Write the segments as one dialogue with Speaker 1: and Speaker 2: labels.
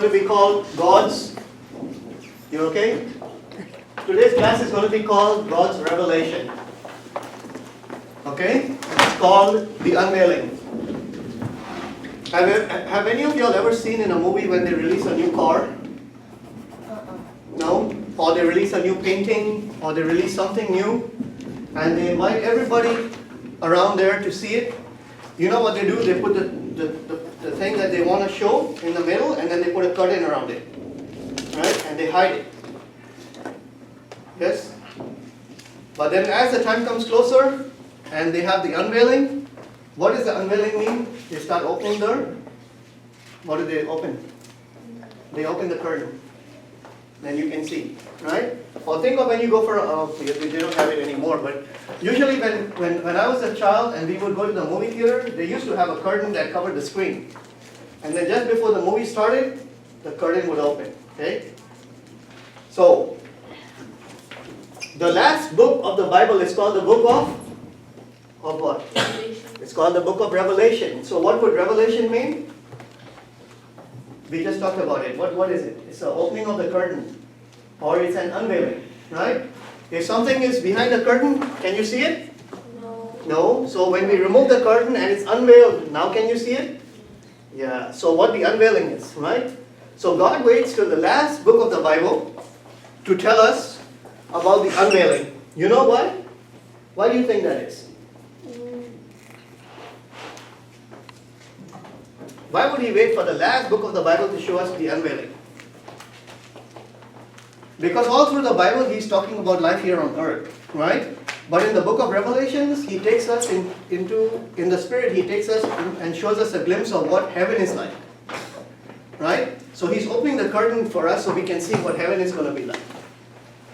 Speaker 1: Going to be called God's, you okay? Today's class is going to be called God's Revelation. Okay? It's called The Unveiling. Have any of y'all ever seen in a movie when they release a new car? No? Or they release a new painting, or they release something new, and they invite everybody around there to see it. You know what they do? They put the thing that they want to show in the middle, and then they put a curtain around it. Right? And they hide it. Yes? But then as the time comes closer, and they have the unveiling, what does the unveiling mean? They start opening the, what do they open? They open the curtain. Then you can see, right? Or think of when you go for, they don't have it anymore, but usually when I was a child and we would go to the movie theater, they used to have a curtain that covered the screen. And then just before the movie started, the curtain would open, okay? So, the last book of the Bible is called the book of what?
Speaker 2: Revelation.
Speaker 1: It's called the book of Revelation. So what would Revelation mean? We just talked about it. What is it? It's the opening of the curtain. Or it's an unveiling, right? If something is behind the curtain, can you see it?
Speaker 2: No.
Speaker 1: No. So when we remove the curtain and it's unveiled, now can you see it? Yeah. So what the unveiling is, right? So God waits till the last book of the Bible to tell us about the unveiling. You know why? Why do you think that is? Why would he wait for the last book of the Bible to show us the unveiling? Because all through the Bible, he's talking about life here on earth, right? But in the book of Revelations, he takes us in the Spirit, he takes us and shows us a glimpse of what heaven is like, right? So he's opening the curtain for us so we can see what heaven is going to be like.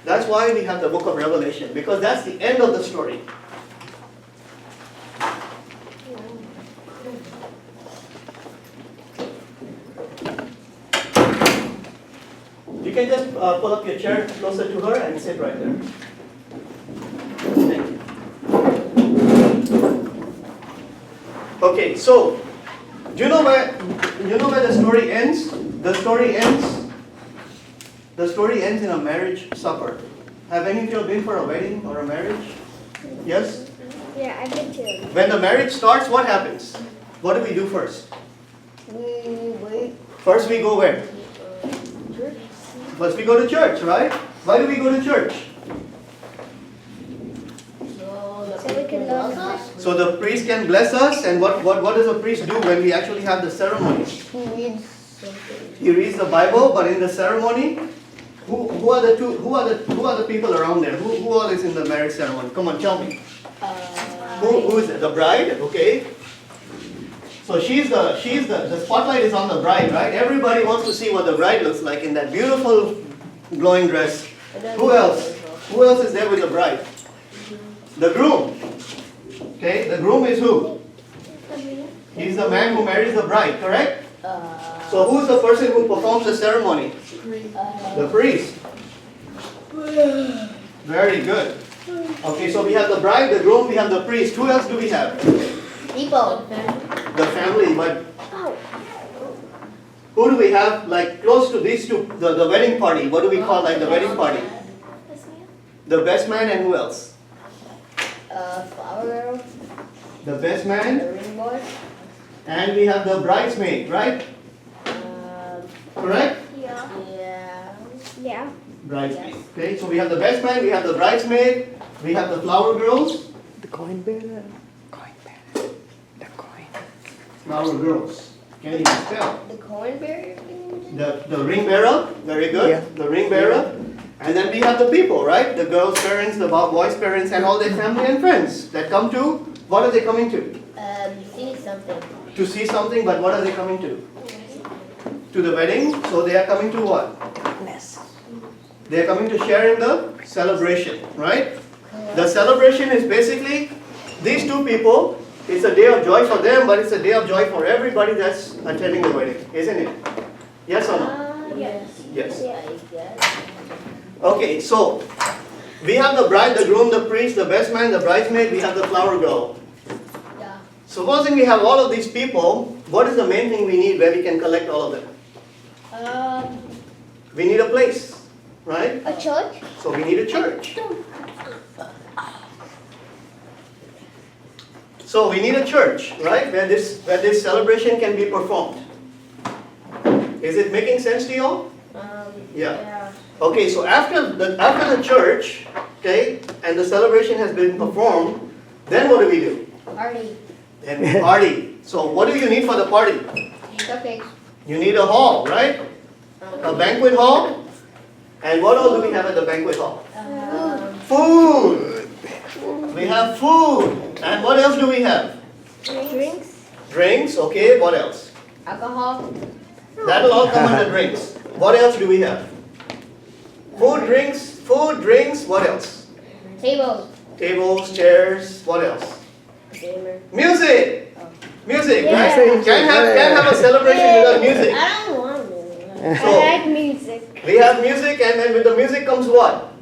Speaker 1: That's why we have the book of Revelation, because that's the end of the story. You can just pull up your chair closer to her and sit right there. Thank you. Okay, so do you know where the story ends? The story ends in a marriage supper. Have any of you been for a wedding or a marriage? Yes?
Speaker 3: Yeah, I've been too.
Speaker 1: When the marriage starts, what happens? What do we do first?
Speaker 3: We wait.
Speaker 1: First we go where?
Speaker 3: Church.
Speaker 1: First we go to church, right? Why do we go to church?
Speaker 3: So we can love us.
Speaker 1: So the priest can bless us, and what does the priest do when we actually have the ceremony?
Speaker 3: He reads something.
Speaker 1: He reads the Bible, but in the ceremony, who are the people around there? Who all is in the marriage ceremony? Come on, tell me. Who is it? The bride? Okay. So the spotlight is on the bride, right? Everybody wants to see what the bride looks like in that beautiful glowing dress. Who else? Who else is there with the bride? The groom. Okay, the groom is who? He's the man who marries the bride, correct? So who's the person who performs the ceremony? The priest. Very good. Okay, so we have the bride, the groom, we have the priest. Who else do we have?
Speaker 3: People.
Speaker 1: The family, but who do we have like close to these two? The wedding party. What do we call like the wedding party? The best man and who else?
Speaker 3: Flower girl.
Speaker 1: The best
Speaker 3: The
Speaker 1: man,
Speaker 3: ring boy.
Speaker 1: and we have the bridesmaid, right? Correct?
Speaker 3: Yeah. Yeah.
Speaker 1: Bridesmaid. Okay, so we have the best man, we have the bridesmaid, we have the flower girls.
Speaker 4: The coin bearer. The coin.
Speaker 1: Flower girls. Can't even spell.
Speaker 3: The coin bearer.
Speaker 1: The ring bearer, very good.
Speaker 4: Yeah.
Speaker 1: The ring bearer. And then we have the people, right? The girls' parents, the boys' parents, and all their family and friends that come to. What are they coming to?
Speaker 3: See something.
Speaker 1: To see something, but what are they coming to? To the wedding. So they are coming to what?
Speaker 4: Bless.
Speaker 1: They are coming to share in the celebration, right? The celebration is basically these two people. It's a day of joy for them, but it's a day of joy for everybody that's attending the wedding, isn't it? Yes or no?
Speaker 3: Yes.
Speaker 1: Yes.
Speaker 3: Yeah.
Speaker 1: Okay, so we have the bride, the groom, the priest, the best man, the bridesmaid, we have the flower girl.
Speaker 3: Yeah.
Speaker 1: Supposing we have all of these people, what is the main thing we need where we can collect all of them? We need a place, right?
Speaker 3: A church?
Speaker 1: So we need a church. So we need a church, right? Where this celebration can be performed. Is it making sense to you all? Yeah. Okay, so after the church, okay, and the celebration has been performed, then what do we do?
Speaker 3: Party.
Speaker 1: Then we party. So what do you need for the party?
Speaker 3: Cupcakes.
Speaker 1: You need a hall, right? A banquet hall. And what else do we have at the banquet hall? Food. We have food. And what else do we have?
Speaker 3: Drinks.
Speaker 1: Drinks, okay, what else?
Speaker 3: Alcohol.
Speaker 1: That'll all come under drinks. What else do we have? Food, drinks, what else?
Speaker 3: Tables.
Speaker 1: Tables, chairs, what else?
Speaker 3: Gamer.
Speaker 1: Music! Music,
Speaker 3: Yeah.
Speaker 1: right? Can't have a celebration without music.
Speaker 3: I don't want to.
Speaker 1: So,
Speaker 3: music.
Speaker 1: we have music, and then with the music comes what?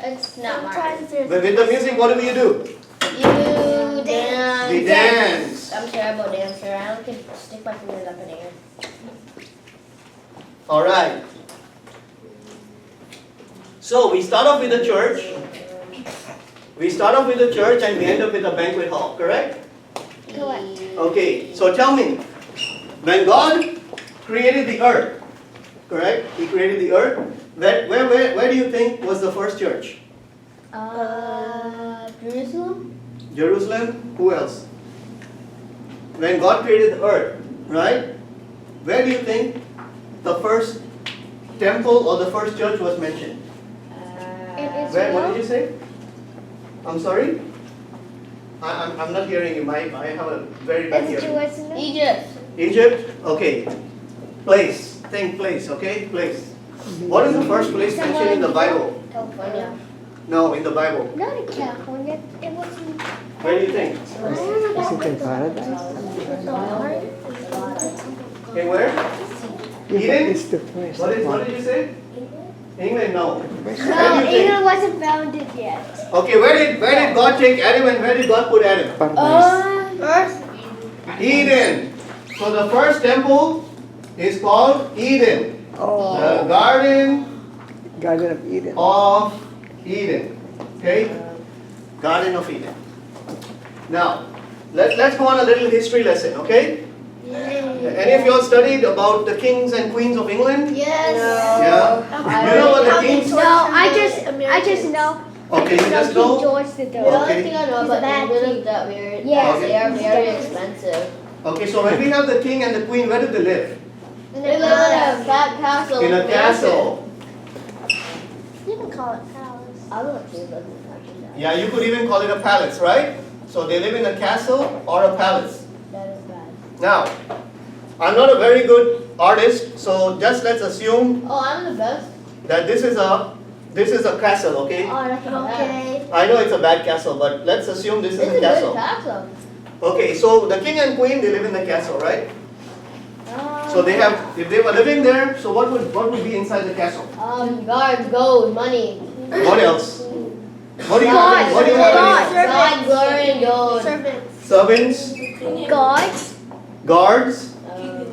Speaker 3: It's not mine.
Speaker 1: But with the music, what do you do?
Speaker 3: You dance.
Speaker 1: We dance.
Speaker 3: I'm a terrible dancer. I don't can stick my fingers up in the air.
Speaker 1: Alright. So we start off with the church. We start off with the church and we end up with a banquet hall, correct?
Speaker 3: Correct.
Speaker 1: Okay, so tell me, when God created the earth, correct? He created the earth. Where do you think was the first church?
Speaker 3: Jerusalem?
Speaker 1: Jerusalem? Who else? When God created the earth, right? Where do you think the first temple or the first church was mentioned? Where? What did you say? I'm sorry? I'm not hearing you. I have a very bad hearing.
Speaker 3: Egypt.
Speaker 1: Egypt? Okay. Place. Think place, okay? Place. What is the first place mentioned in the Bible?
Speaker 3: California.
Speaker 1: No, in the Bible.
Speaker 3: Not in California. It wasn't.
Speaker 1: Where do you think?
Speaker 4: Is it in paradise?
Speaker 1: Okay, where?
Speaker 4: Yeah,
Speaker 1: Eden?
Speaker 4: it's the first
Speaker 1: What
Speaker 4: one.
Speaker 1: did you say? England? No.
Speaker 3: No,
Speaker 1: Where do you think?
Speaker 3: England wasn't founded yet.
Speaker 1: Okay, where did God take Adam and where did God put Adam?
Speaker 4: Paradise.
Speaker 3: Earth.
Speaker 1: Eden. So the first temple is called Eden.
Speaker 4: Oh,
Speaker 1: The Garden
Speaker 4: Garden of Eden.
Speaker 1: of Eden. Okay? Garden of Eden. Now, let's go on a little history lesson, okay? Any of you all studied about the kings and queens of England?
Speaker 3: Yes.
Speaker 1: Yeah. You know what the kings?
Speaker 3: No, I just know.
Speaker 1: Okay, you just know?
Speaker 3: George the
Speaker 1: Okay.
Speaker 3: The only thing I know
Speaker 2: He's a
Speaker 3: about
Speaker 2: bad
Speaker 3: England
Speaker 2: king.
Speaker 3: is that
Speaker 2: Yes.
Speaker 3: they are very expensive.
Speaker 1: Okay, so when we have the king and the queen, where do they live?
Speaker 3: They live in a fat castle.
Speaker 1: In a castle.
Speaker 2: You can call it palace.
Speaker 3: I don't know if it doesn't actually that.
Speaker 1: Yeah, you could even call it a palace, right? So they live in a castle or a palace.
Speaker 3: That is bad.
Speaker 1: Now, I'm not a very good artist, so just let's assume
Speaker 3: Oh, I'm the best.
Speaker 1: that this is a castle, okay?
Speaker 3: Oh, that's not bad.
Speaker 2: Okay.
Speaker 1: I know it's a bad castle, but let's assume this is
Speaker 3: It's
Speaker 1: a
Speaker 3: a good
Speaker 1: castle.
Speaker 3: castle.
Speaker 1: Okay, so the king and queen, they live in the castle, right? So they have, if they were living there, so what would be inside the castle?
Speaker 3: Guards, gold, money.
Speaker 1: What else? What do you have? What do you have?
Speaker 3: God, glory, and gold.
Speaker 2: Servants.
Speaker 1: Servants,
Speaker 3: Gods.
Speaker 1: guards.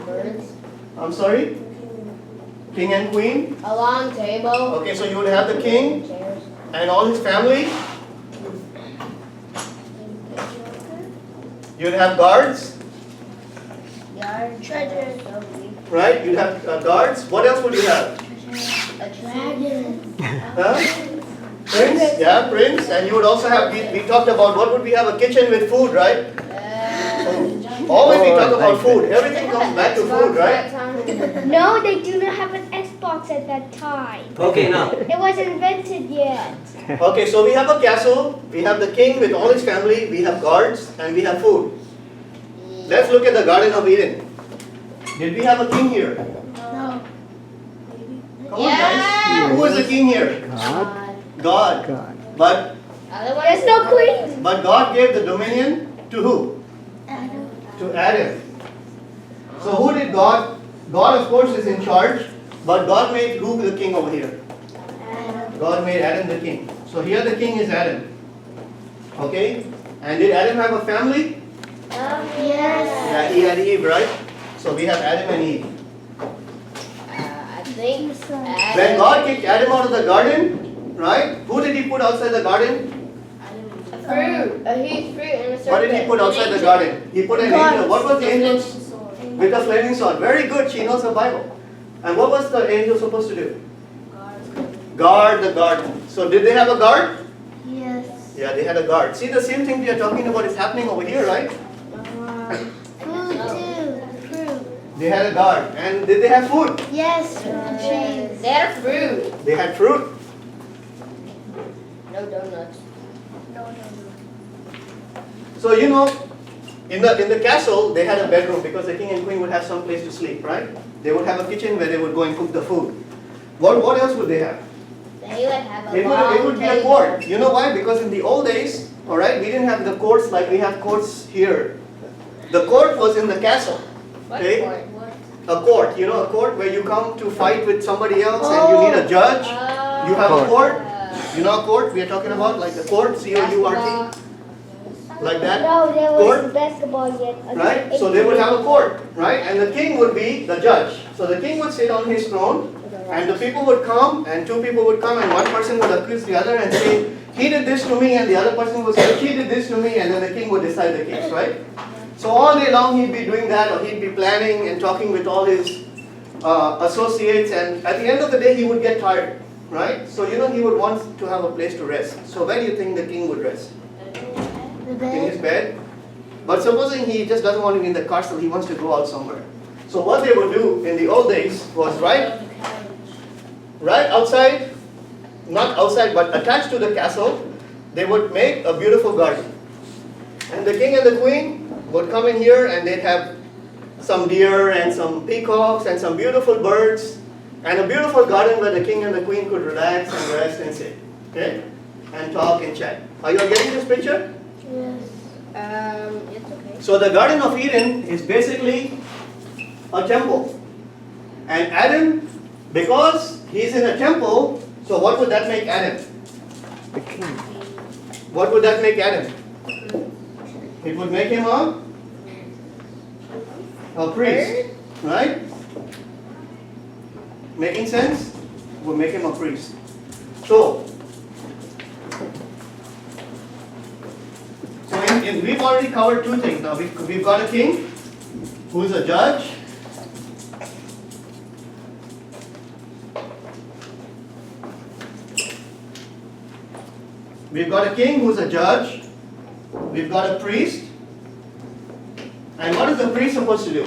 Speaker 3: Birds.
Speaker 1: I'm sorry. King and queen.
Speaker 3: A long table.
Speaker 1: Okay, so you would have the king
Speaker 3: Chairs.
Speaker 1: and all his family. You'd have guards,
Speaker 3: Yard.
Speaker 2: Treasure.
Speaker 1: right? You'd have guards. What else would you have?
Speaker 3: A dragon.
Speaker 1: Huh? Prince? Yeah, prince. And you would also have, we talked about what would we have? A kitchen with food, right? Always we talk about food. Everything comes back to food, right?
Speaker 5: No, they do not have an Xbox at that time.
Speaker 1: Okay, now.
Speaker 5: It wasn't invented yet.
Speaker 1: Okay, so we have a castle. We have the king with all his family. We have guards and we have food. Let's look at the Garden of Eden. Did we have a king here?
Speaker 2: No.
Speaker 1: Come on, guys. Who was the king here?
Speaker 4: God.
Speaker 1: God.
Speaker 4: God.
Speaker 1: But
Speaker 5: There's no queen.
Speaker 1: God gave the dominion to who?
Speaker 2: Adam.
Speaker 1: To Adam. So who did God? God, of course, is in charge. But God made who the king over here?
Speaker 2: Adam.
Speaker 1: God made Adam the king. So here the king is Adam. Okay? And did Adam have a family?
Speaker 2: Yes.
Speaker 1: Yeah, he had Eve, right? So we have Adam and Eve.
Speaker 3: I think
Speaker 1: When God kicked Adam out of the garden, right? Who did he put outside the garden?
Speaker 3: fruit. A huge fruit and a serpent.
Speaker 1: What did he put outside the garden? He put an angel. What was the angel? With a flaming sword. Very good, she knows the Bible. And what was the angel supposed to do? Guard the garden. So did they have a guard?
Speaker 2: Yes.
Speaker 1: Yeah, they had a guard. See, the same thing we are talking about is happening over here, right?
Speaker 2: Food too. Fruit.
Speaker 1: They had a guard. And did they have food?
Speaker 2: Yes, from the trees.
Speaker 3: They had a fruit.
Speaker 1: They had fruit.
Speaker 3: No donuts.
Speaker 2: No.
Speaker 1: So you know, in the castle, they had a bedroom because the king and queen would have some place to sleep, right? They would have a kitchen where they would go and cook the food. What else would they have?
Speaker 3: They would have a
Speaker 1: It would be a court. You know why? Because in the old days, all right, we didn't have the courts like we have courts here. The court was in the castle. Okay? A court. You know, a court where you come to fight with somebody else and you need a judge. You have a court. You know a court we are talking about? Like the court, C-O-U-R-T. Like that.
Speaker 5: No, there was
Speaker 1: Court.
Speaker 5: basketball yet.
Speaker 1: Right? So they would have a court. Right? And the king would be the judge. So the king would sit on his throne. And the people would come, and two people would come, and one person would accuse the other and say, he did this to me, and the other person would say, he did this to me, and then the king would decide the case, right? So all day long he'd be doing that, or he'd be planning and talking with all his associates, and at the end of the day he would get tired, right? So you know he would want to have a place to rest. So where do you think the king would rest?
Speaker 2: The
Speaker 1: In his
Speaker 2: bed.
Speaker 1: bed? But supposing he just doesn't want to be in the castle, he wants to go out somewhere. So what they would do in the old days was right outside, not outside but attached to the castle, they would make a beautiful garden. And the king and the queen would come in here and they'd have some deer and some peacocks and some beautiful birds and a beautiful garden where the king and the queen could relax and rest and sit, okay? And talk and chat. Are you all getting this picture?
Speaker 2: Yes.
Speaker 3: It's okay.
Speaker 1: So the Garden of Eden is basically a temple. And Adam, because he's in a temple, so what would that make Adam?
Speaker 4: The king.
Speaker 1: What would that make Adam? It would make him a priest, right? Making sense? It would make him a priest. So we've already covered two things. Now we've got a king who's a judge. We've got a king who's a judge. We've got a priest. And what is the priest supposed to do?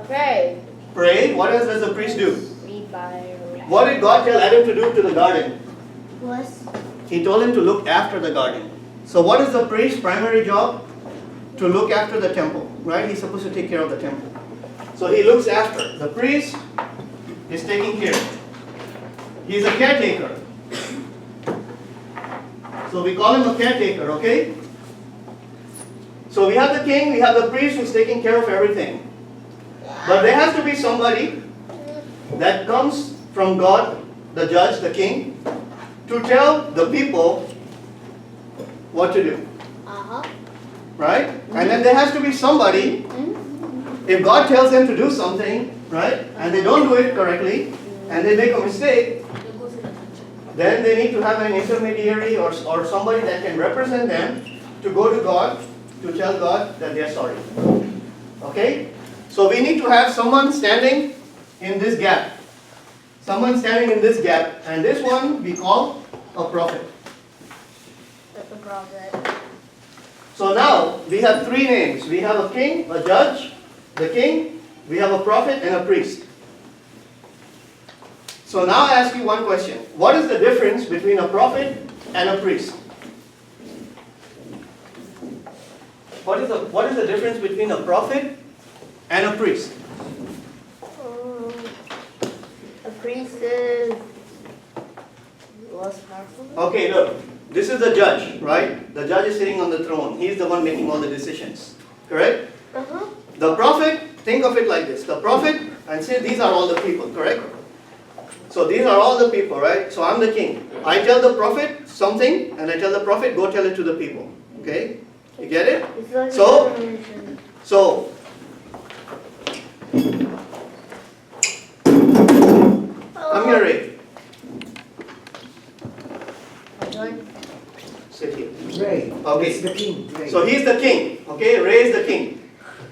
Speaker 3: Pray.
Speaker 1: Pray. What else does the priest do?
Speaker 3: Read Bible.
Speaker 1: What did God tell Adam to do to the garden?
Speaker 2: Was.
Speaker 1: He told him to look after the garden. So what is the priest's primary job? To look after the temple, right? He's supposed to take care of the temple. So he looks after. The priest is taking care. He's a caretaker. So we call him a caretaker, okay? So we have the king, we have the priest who's taking care of everything. But there has to be somebody that comes from God, the judge, the king, to tell the people what to do. Right? And then there has to be somebody, if God tells them to do something, right, and they don't do it correctly, and they make a mistake, then they need to have an intermediary or somebody that can represent them to go to God, to tell God that they are sorry. Okay? So we need to have someone standing in this gap. Someone standing in this gap, and this one we call a prophet.
Speaker 3: That's a prophet.
Speaker 1: So now we have three names. We have a king, a judge, the king, we have a prophet and a priest. So now I ask you one question. What is the difference between a prophet and a priest? What is the difference between a prophet and a priest?
Speaker 3: A priest is less powerful.
Speaker 1: Okay, look. This is the judge, right? The judge is sitting on the throne. He's the one making all the decisions. Correct? The prophet, think of it like this. The prophet, and say these are all the people, correct? So these are all the people, right? So I'm the king. I tell the prophet something, and I tell the prophet, go tell it to the people. Okay? You get it?
Speaker 5: It's like
Speaker 1: So here, Ray.
Speaker 3: Join.
Speaker 1: Sit here.
Speaker 6: Ray.
Speaker 1: Okay.
Speaker 6: It's the king. Ray.
Speaker 1: So he's the king. Okay, Ray is the king.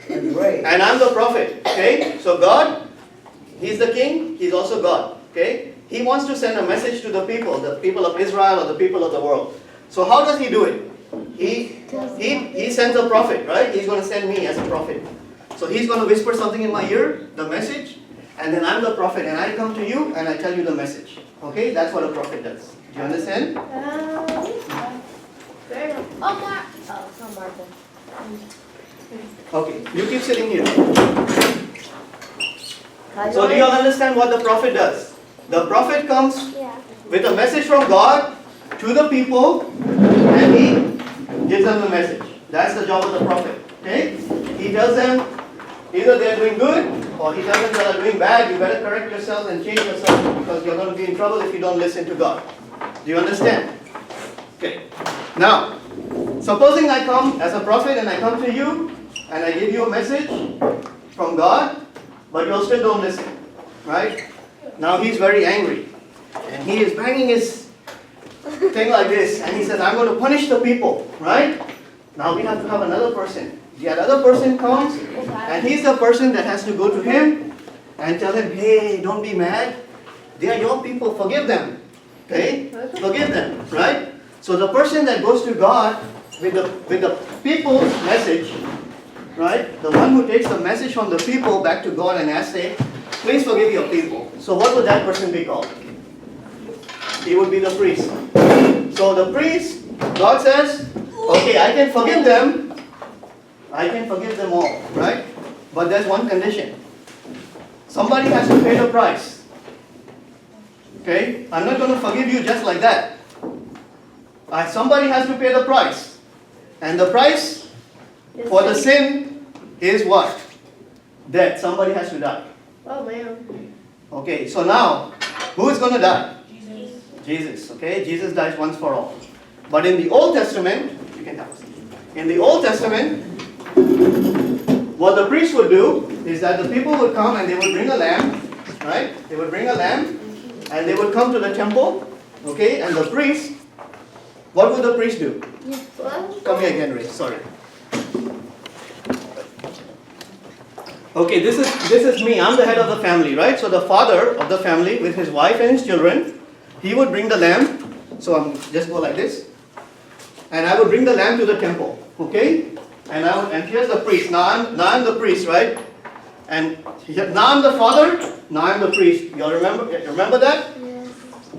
Speaker 6: And Ray.
Speaker 1: And I'm the prophet. Okay, so God, he's the king, he's also God. Okay, he wants to send a message to the people of Israel or the people of the world. So how does he do it? He sends a prophet, right? He's going to send me as a prophet. So he's going to whisper something in my ear, the message, and then I'm the prophet and I come to you and I tell you the message. Okay, that's what a prophet does. Do you understand?
Speaker 3: Fair enough. Oh, Mark. Oh, it's not Martha.
Speaker 1: Okay, you keep sitting here.
Speaker 3: I
Speaker 1: So do you all understand what the prophet does? The prophet comes
Speaker 5: Yeah.
Speaker 1: with a message from God to the people and he gives them the message. That's the job of the prophet. Okay? He tells them either they're doing good or he tells them they are doing bad. You better correct yourselves and change yourselves because you're going to be in trouble if you don't listen to God. Do you understand? Okay. Now, supposing I come as a prophet and I come to you and I give you a message from God, but you still don't listen. Right? Now he's very angry. And he is banging his thing like this. And he says, I'm going to punish the people. Right? Now we have to have another person. The other person comes. And he's the person that has to go to him and tell him, hey, don't be mad. They are your people. Forgive them. Okay? Forgive them. Right? So the person that goes to God with the people's message, right? The one who takes the message from the people back to God and asks, say, please forgive your people. So what would that person be called? He would be the priest. So the priest, God says, okay, I can forgive them. I can forgive them all, right? But there's one condition. Somebody has to pay the price. Okay? I'm not going to forgive you just like that. Somebody has to pay the price. And the price for the sin is what? Death. Somebody has to die.
Speaker 3: Oh, man.
Speaker 1: Okay, so now, who is going to die? Jesus. Okay, Jesus dies once for all. But in the Old Testament, you can have it. In the Old Testament, what the priest would do is that the people would come and they would bring a lamb, right? They would bring a lamb and they would come to the temple, okay? And the priest, what would the priest do? Come here again, Ray. Sorry. Okay, this is me. I'm the head of the family, right? So the father of the family with his wife and his children, he would bring the lamb. So I'm just go like this, and I would bring the lamb to the temple, okay? And here's the priest. Now I'm the priest, right? And now I'm the father. Now I'm the priest. You all remember that?
Speaker 5: Yes.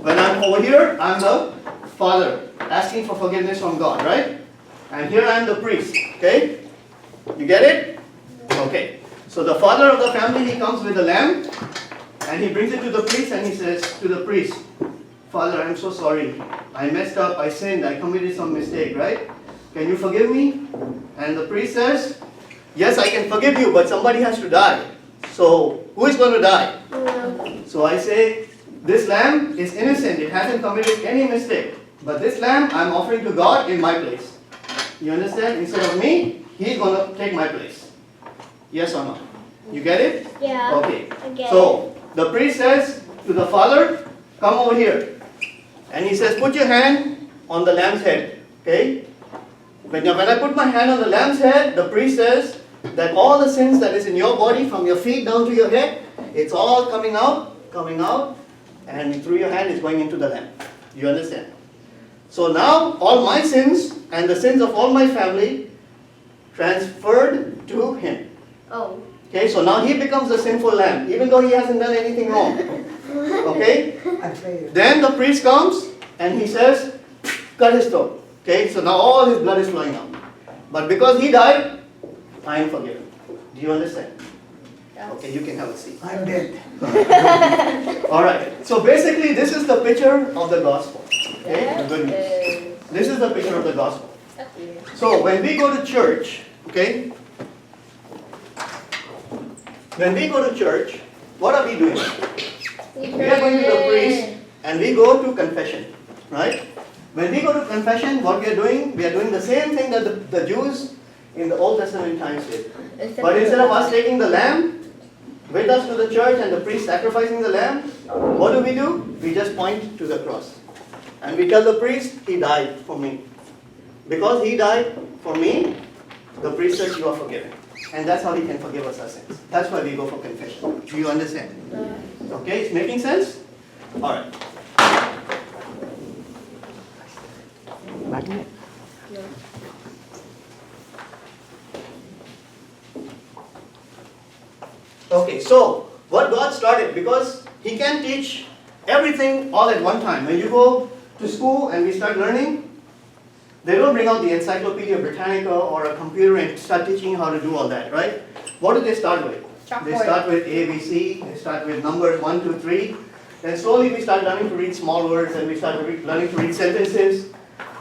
Speaker 1: When I'm over here, I'm the father asking for forgiveness from God, right? And here I am the priest, okay? You get it? Okay. So the father of the family, he comes with the lamb and he brings it to the priest and he says to the priest, Father, I'm so sorry. I messed up, I sinned, I committed some mistake, right? Can you forgive me? And the priest says, yes, I can forgive you, but somebody has to die. So who is going to die? So I say, this lamb is innocent, it hasn't committed any mistake. But this lamb I'm offering to God in my place. You understand? Instead of me, he's going to take my place. Yes or no? You get it?
Speaker 5: Yeah.
Speaker 1: Okay.
Speaker 5: I get
Speaker 1: So the priest says to the father, come over here. And he says, put your hand on the lamb's head. Okay? When I put my hand on the lamb's head, the priest says that all the sins that is in your body, from your feet down to your head, it's all coming out, and through your hand is going into the lamb. You understand? So now all my sins and the sins of all my family transferred to him.
Speaker 3: Oh.
Speaker 1: Okay, so now he becomes the sinful lamb, even though he hasn't done anything wrong. Okay?
Speaker 6: I pray.
Speaker 1: Then the priest comes and he says, cut his throat. Okay, so now all his blood is flowing out. But because he died, I am forgiven. Do you understand? Okay, you can have a seat.
Speaker 6: I'm dead.
Speaker 1: Alright, so basically this is the picture of the gospel. Okay, the good news. This is the picture of the gospel. So when we go to church, okay, when we go to church, what are we doing? We are going to the priest and we go to confession, right? When we go to confession, what we are doing the same thing that the Jews in the Old Testament times did. But instead of us taking the lamb with with us to the church and the priest sacrificing the lamb, what do? We just point to the cross. And we tell the priest, he died for me. Because he died for me, the priest says you are forgiven. And that's how he can forgive us our sins. That's why we go for confession. Do you understand? Okay, it's making sense? Alright.
Speaker 4: Magnet.
Speaker 1: Okay, so what God started, because He can teach everything all at one time. When you go to school and we start learning, they don't bring out the Encyclopedia Britannica or a computer and start teaching you how to do all that, right? What do they start with? They start with A, B, C, they start with numbers 1, 2, 3. Then slowly we start learning to read small words and we start learning to read sentences.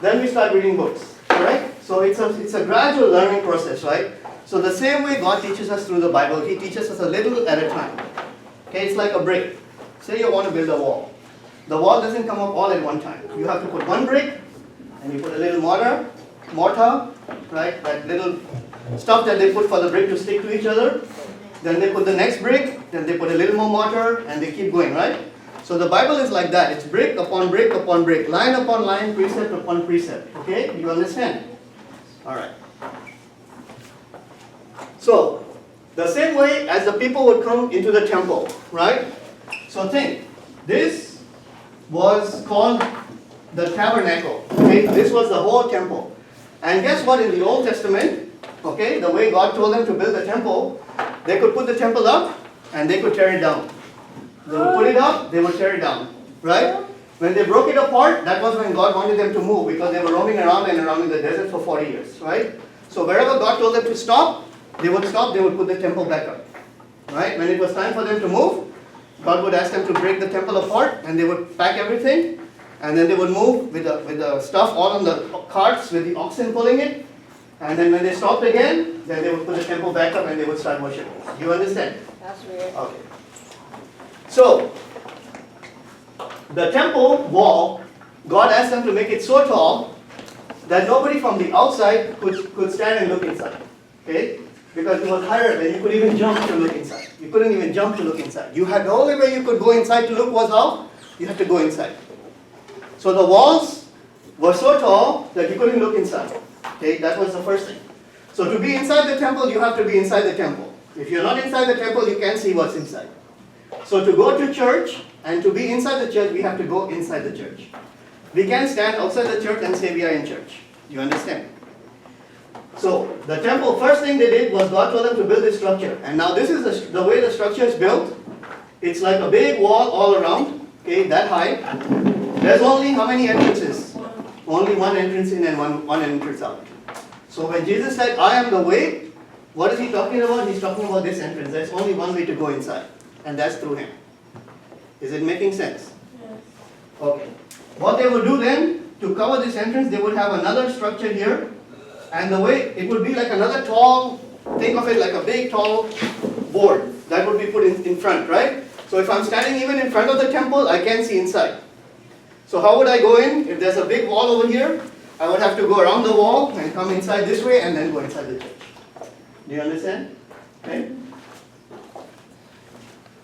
Speaker 1: Then we start reading books, right? So it's a gradual learning process, right? So the same way God teaches us through the Bible, He teaches us a little at a time. Okay, it's like a brick. Say you want to build a wall. The wall doesn't come up all at one time. You have to put one brick, and you put a little mortar, right? That little stuff that they put for the brick to stick to each other. Then they put the next brick, then they put a little more mortar, and they keep going, right? So the Bible is like that. It's brick upon brick upon brick, line upon line, precept upon precept. Okay, you understand? All right. So, the same way as the people would come into the temple, right? So think, this was called the tabernacle. Okay, this was the whole temple. And guess what? In the Old Testament, okay, the way God told them to build the temple, they could put the temple up and they could tear it down. They would put it up, they would tear it down, right? When they broke it apart, that was when God wanted them to move because they were roaming around and around in the desert for 40 years, right? So wherever God told them to stop, they would put the temple back up, right? When it was time for them to move, God would ask them to break the temple apart and they would pack everything and then they would move with the stuff all on the carts with the oxen pulling it. And then when they stopped again, then they would put the temple back up and they would start worshiping. You understand?
Speaker 3: That's weird.
Speaker 1: Okay. So, the temple wall, God asked them to make it so tall that nobody from the outside could stand and look inside. Okay? Because it was higher than you could even jump to look inside. You couldn't even jump to look inside. The only way you could go inside to look was how? You had to go inside. So the walls were so tall that you couldn't look inside. Okay, that was the first thing. So to be inside the temple, you have to be inside the temple. If you're not inside the temple, you can't see what's inside. So to go to church and to be inside the church, we have to go inside the church. We can't stand outside the church and say we are in church. You understand? So the temple, first thing they did was God told them to build this structure. And now this is the way the structure is built. It's like a big wall all around, okay, that high. There's only how many entrances? Only one entrance in and one entrance out. So when Jesus said, I am the way, what is He talking about? He's talking about this entrance. There's only one way to go inside, and that's through Him. Is it making sense? Yes. Okay. What they would do then, to cover this entrance, they would have another structure here. And the way, it would be like another tall, think of it like a big tall board that would be put in front, right? So if I'm standing even in front of the temple, I can't see inside. So how would I go in? If there's a big wall over here, I would have to go around the wall and come inside this way and then go inside the church. Do you understand? Okay.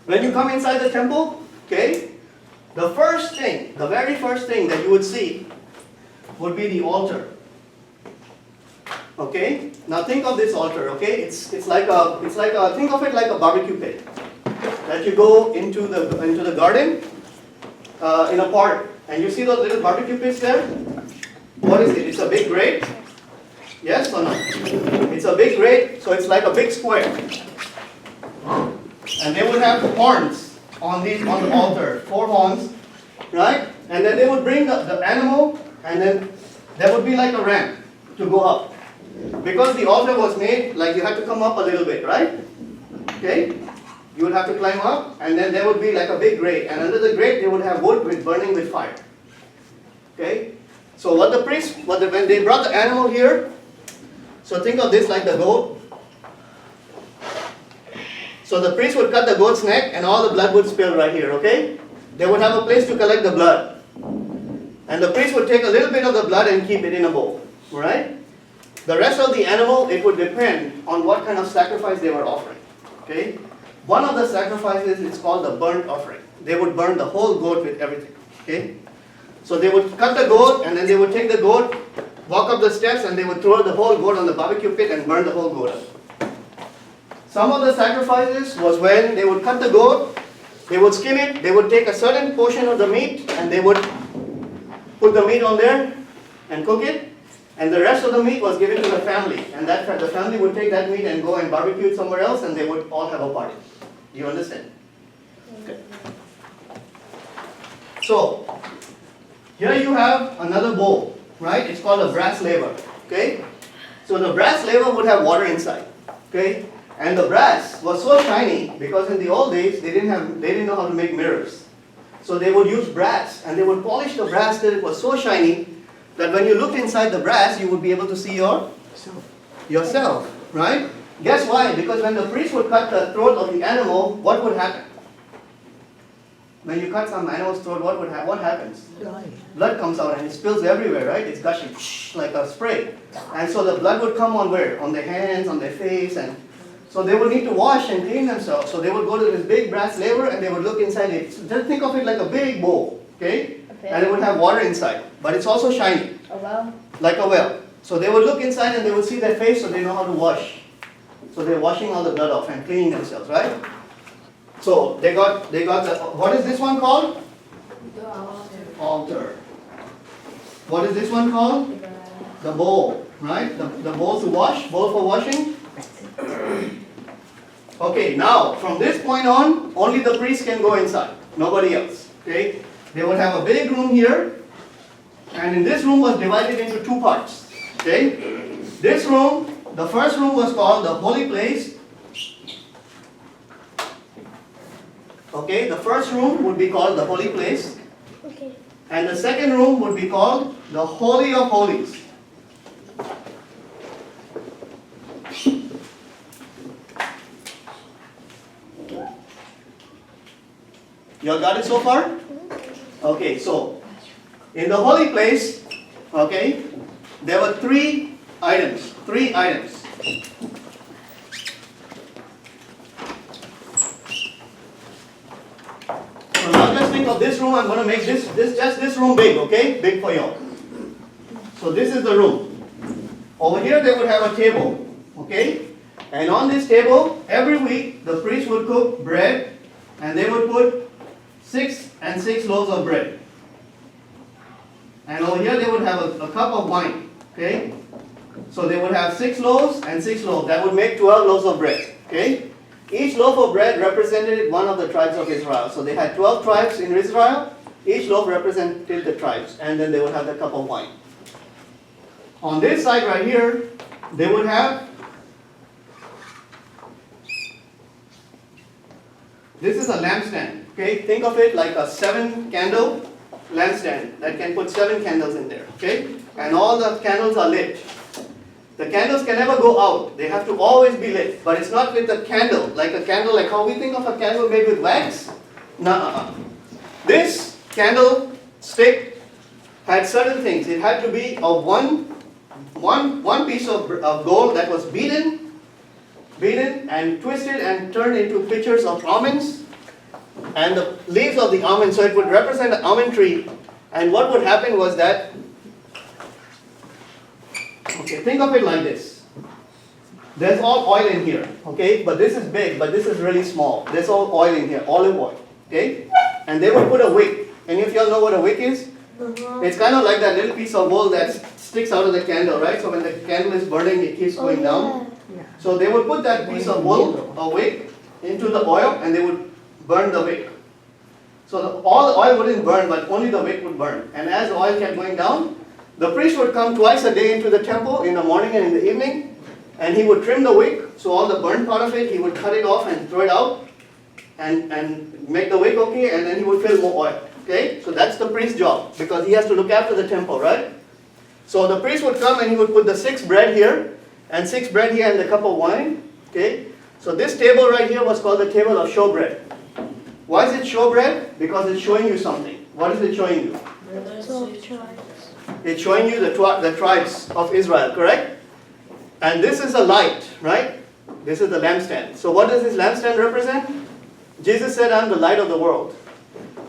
Speaker 1: When you come inside the temple, okay, the very first thing that you would see would be the altar. Okay? Now think of this altar, okay? It's like think of it like a barbecue pit that you go into the garden in a park, and you see those little barbecue pits there? What is it? It's a big grate? Yes or no? It's a big grate, so it's like a big square. And they would have horns on the altar, 4 horns, right? And then they would bring the animal, and then there would be like a ramp to go up. Because the altar was made, like you had to come up a little bit, right? Okay? You would have to climb up, and then there would be like a big grate. And under the grate, they would have wood burning with fire. Okay? So when they brought the animal here, so think of this like the goat. So the priest would cut the goat's neck, and all the blood would spill right here, okay? They would have a place to collect the blood. And the priest would take a little bit of the blood and keep it in a bowl, right? The rest of the animal, it would depend on what kind of sacrifice they were offering. Okay? one of the sacrifices is called the burnt offering. They would burn the whole goat with everything. Okay? So they would cut the goat, and then they would take the goat, walk up the steps, and they would throw the whole goat on the barbecue pit and burn the whole goat up. Some of the sacrifices was when they would cut the goat, they would skin it, they would take a certain portion of the meat, and they would put the meat on there and cook it, and the rest of the meat was given to the family, and the family would take that meat and go and barbecue it somewhere else, and they would all have a party. Do you understand? Okay. So, here you have another bowl, right? It's called a brass laver, okay? So the brass laver would have water inside, okay? And the brass was so shiny because in the old days they didn't know how to make mirrors. So they would use brass, and they would polish the brass till it was so shiny that when you looked inside the brass, you would be able to see yourself, right? Guess why? Because when the priest would cut the throat of the animal, what would happen? When you cut some animal's throat, what happens? Blood comes out and it spills everywhere, right? It's gushing like a spray. And so the blood would come on where? On their hands, on their face, and so they would need to wash and clean themselves. So they would go to this big brass laver and they would look inside it. So just think of it like a big bowl, okay? And it would have water inside, but it's also shiny.
Speaker 3: A well?
Speaker 1: Like a well. So they would look inside and they would see their face, so they know how to wash. So they're washing all the blood off and cleaning themselves, right? So they got the, what is this one called?
Speaker 3: The altar.
Speaker 1: Altar. What is this one called? The bowl, right? The bowl to wash, bowl for washing. Okay, now from this point on, only the priest can go inside, nobody else. Okay? They would have a big room here, and in this room was divided into two parts. Okay? This room, the first room was called the holy place. Okay, the first room would be called the holy place,
Speaker 5: Okay.
Speaker 1: and the second room would be called the Holy of Holies. You all got it so far? Okay, so in the holy place, okay, there were three items. So now just think of this room. I'm going to make this room big, okay? Big for you all. So this is the room. Over here they would have a table, okay? And on this table, every week the priest would cook bread, and they would put 6 and 6 loaves of bread. And over here they would have a cup of wine, okay? So they would have 6 loaves and 6 loaves. That would make 12 loaves of bread, okay? Each loaf of bread represented one of the tribes of Israel. So they had 12 tribes in Israel. Each loaf represented the tribes. And then they would have the cup of wine. On this side right here, they would have, this is a lampstand. Okay, think of it like a 7-candle lampstand that can put 7 candles in there. Okay, and all the candles are lit. The candles can never go out. They have to always be lit. But it's not with a candle, like how we think of a candle made with wax. No. This candle stick had certain things. It had to be of one piece of gold that was beaten and twisted and turned into pictures of almonds and the leaves of the almond. So it would represent an almond tree. And what would happen was that, okay, think of it like this. There's all oil in here, okay? But this is big, but this is really small. There's all oil in here, olive oil, okay? And they would put a wick. Any of y'all know what a wick is? It's kind of like that little piece of wool that sticks out of the candle, right? So when the candle is burning, it keeps going down. So they would put that piece of wool, a wick, into the oil, and they would burn the wick. So all the oil wouldn't burn, but only the wick would burn. And as the oil kept going down, the priest would come twice a day into the temple, in the morning and in the evening, and he would trim the wick, so all the burnt part of it, he would cut it off and throw it out, and make the wick okay, and then he would fill more oil. Okay, so that's the priest's job, because he has to look after the temple, right? So the priest would come and he would put the 6 bread here, and 6 bread here and the cup of wine. Okay, so this table right here was called the table of showbread. Why is it showbread? Because it's showing you something. What is it showing you? It's showing you the tribes of Israel, correct? And this is a light, right? This is the lampstand. So what does this lampstand represent? Jesus said, I'm the light of the world.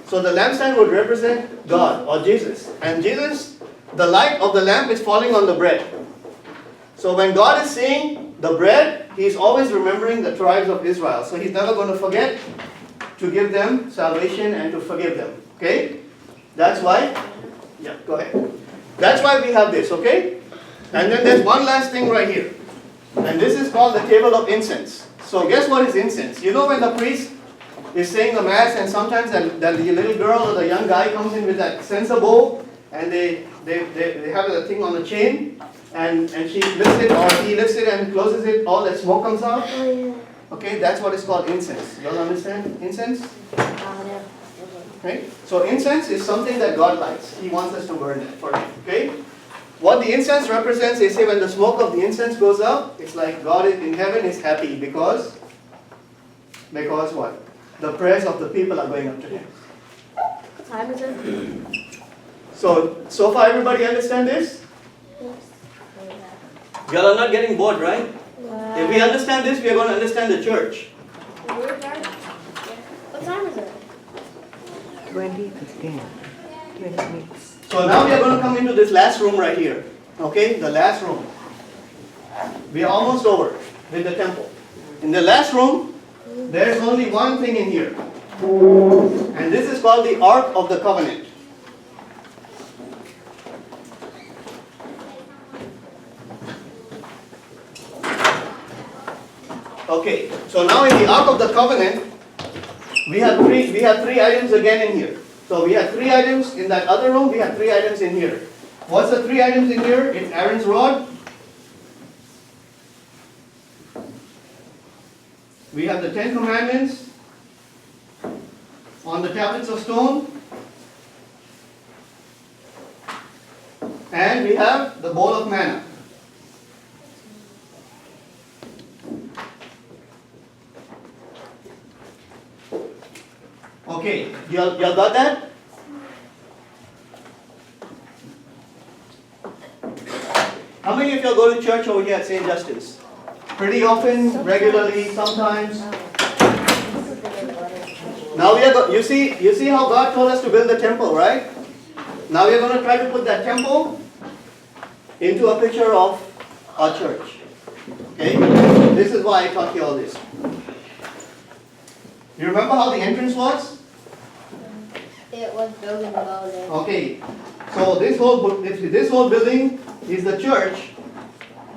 Speaker 1: So the lampstand would represent God or Jesus. And Jesus, the light of the lamp is falling on the bread. So when God is seeing the bread, He's always remembering the tribes of Israel. So He's never going to forget to give them salvation and to forgive them. Okay? That's why, yeah, go ahead. That's why we have this, okay? And then there's one last thing right here. And this is called the table of incense. So guess what is incense? You know when the priest is saying the mass and sometimes that the little girl or the young guy comes in with that censer bowl and they have the thing on the chain and she lifts it or he lifts it and closes it, all that smoke comes out.
Speaker 2: Oh, yeah.
Speaker 1: Okay, that's what is called incense. You all understand incense? Right? So incense is something that God likes. He wants us to burn it for Him. Okay? What the incense represents, they say when the smoke of the incense goes up, it's like God in heaven is happy because what? The prayers of the people are going up to Him.
Speaker 3: What time is it?
Speaker 1: So far everybody understand this? You all are not getting bored, right? If we understand this, we are going to understand the church.
Speaker 3: What time is it?
Speaker 4: 20 to 10. 20 minutes.
Speaker 1: So now we are going to come into this last room right here. Okay, the last room. We are almost over with the temple. In the last room, there is only one thing in here. And this is called the Ark of the Covenant. Okay, so now in the Ark of the Covenant, we have three items again in here. So we have 3 items in that other room, we have 3 items in here. What's the 3 items in here? It's Aaron's rod. We have the 10 Commandments on the tablets of stone. And we have the bowl of manna. Okay, y'all got that? How many of y'all go to church over here at St. Justin's? Pretty often, regularly, sometimes. Now we are you see how God told us to build the temple, right? Now we are going to try to put that temple into a picture of our church. Okay? This is why I taught you all this. You remember how the entrance was?
Speaker 3: It was building building.
Speaker 1: Okay, so this whole building is the church.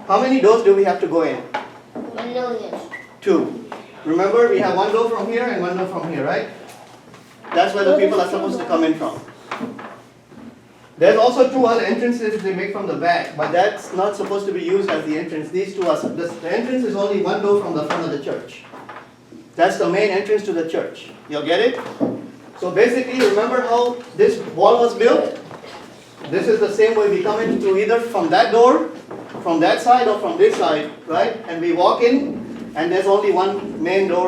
Speaker 1: How many doors do we have to go in?
Speaker 3: 1 million.
Speaker 1: 2. Remember, we have 1 door from here and 1 door from here, right? That's where the people are supposed to come in from. There's also 2 other entrances they make from the back, but that's not supposed to be used as the entrance. These 2 are, the entrance is only 1 door from the front of the church. That's the main entrance to the church. You'll get it? So basically, remember how this wall was built? This is the same way we come in through either from that door, from that side or from this side, right? And we walk in and there's only one main door